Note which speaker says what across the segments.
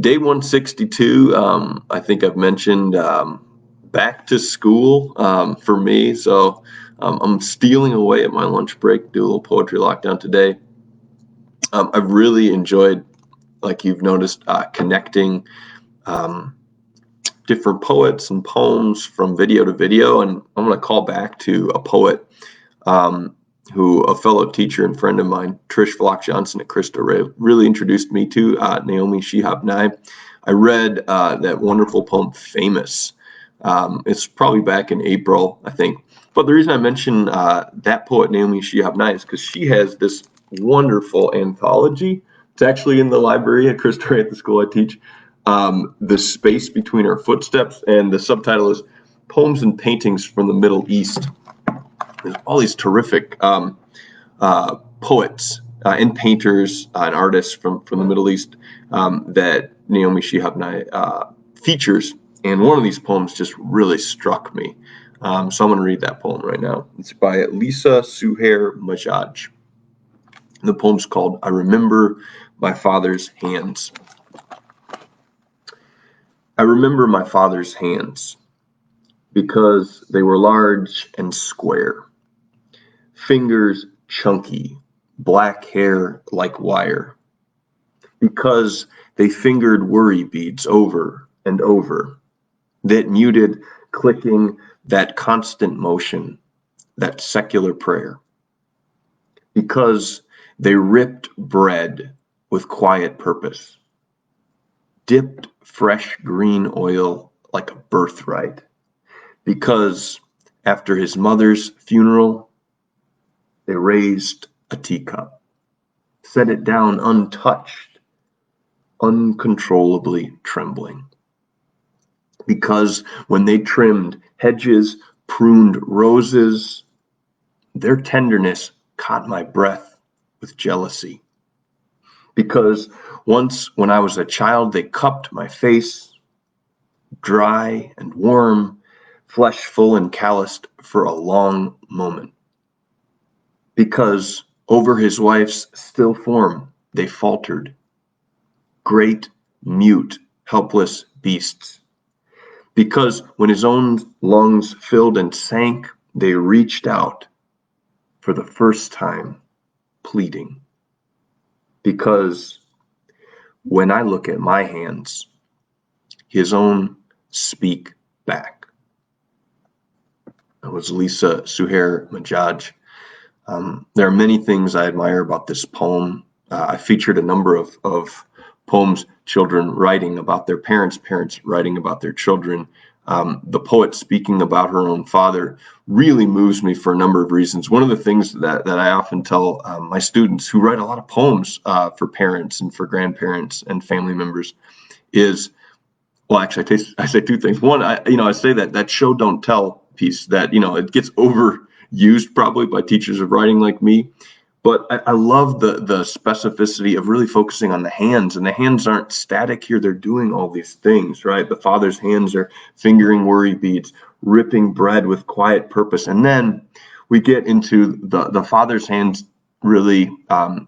Speaker 1: Day 162, I think I've mentioned back to school for me. So I'm stealing away at my lunch break, do a little poetry lockdown today. I've really enjoyed, like you've noticed, connecting different poets and poems from video to video. And I'm going to call back to a poet who a fellow teacher and friend of mine, Trish Flock Johnson at Cristo Rey, really introduced me to, Naomi Shihab Nye. I read that wonderful poem, Famous. It's probably back in April, I think. But the reason I mention that poet, Naomi Shihab Nye, is because she has this wonderful anthology. It's actually in the library at Cristo Rey at the school I teach. The Space Between Our Footsteps, and the subtitle is Poems and Paintings from the Middle East. There's all these terrific poets and painters and artists from the Middle East that Naomi Shihab Nye features. And one of these poems just really struck me. So I'm going to read that poem right now. It's by Lisa Suhair Majaj. The poem's called I Remember My Father's Hands. I remember my father's hands because they were large and square, fingers chunky, black hair like wire, because they fingered worry beads over and over, that muted clicking, that constant motion, that secular prayer, because they ripped bread with quiet purpose, dipped fresh green oil like a birthright, because after his mother's funeral, they raised a teacup, set it down untouched, uncontrollably trembling. Because when they trimmed hedges, pruned roses, their tenderness caught my breath with jealousy. Because once when I was a child, they cupped my face, dry and warm, flesh full and calloused for a long moment. Because over his wife's still form, they faltered, great, mute, helpless beasts. Because when his own lungs filled and sank, they reached out for the first time, pleading. Because when I look at my hands, his own speak back. That was Lisa Suhair Majaj. There are many things I admire about this poem. I featured a number of poems, children writing about their parents, parents writing about their children. The poet speaking about her own father really moves me for a number of reasons. One of the things that I often tell my students who write a lot of poems for parents and for grandparents and family members is, well, actually, I say two things. One, I say that show don't tell piece that, it gets overused probably by teachers of writing like me. But I love the specificity of really focusing on the hands, and the hands aren't static here. They're doing all these things, right? The father's hands are fingering worry beads, ripping bread with quiet purpose. And then we get into the father's hands really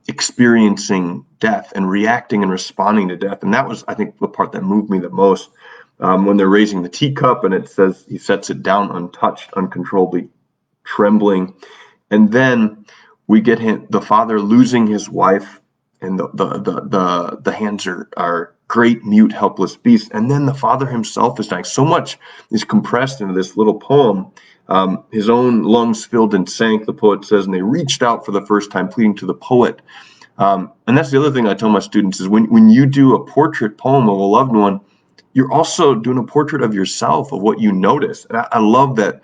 Speaker 1: experiencing death and reacting and responding to death. And that was, I think, the part that moved me the most when they're raising the teacup and it says he sets it down untouched, uncontrollably trembling. And then we get the father losing his wife, and the hands are great, mute, helpless beasts. And then the father himself is dying. So much is compressed into this little poem. His own lungs filled and sank, the poet says, and they reached out for the first time, pleading to the poet. And that's the other thing I tell my students is when you do a portrait poem of a loved one, you're also doing a portrait of yourself, of what you notice. And I love that.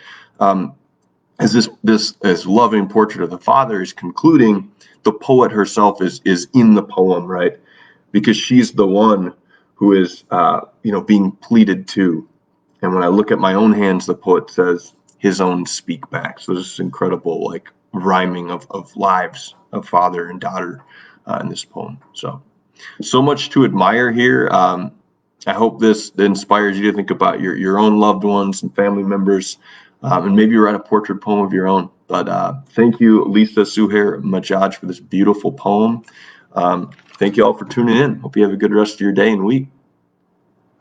Speaker 1: As this loving portrait of the father is concluding, the poet herself is in the poem, right? Because she's the one who is, being pleaded to. And when I look at my own hands, the poet says, his own speak back. So this incredible, rhyming of lives of father and daughter in this poem. So much to admire here. I hope this inspires you to think about your own loved ones and family members. And maybe write a portrait poem of your own. But thank you, Lisa Suhair Majaj, for this beautiful poem. Thank you all for tuning in. Hope you have a good rest of your day and week.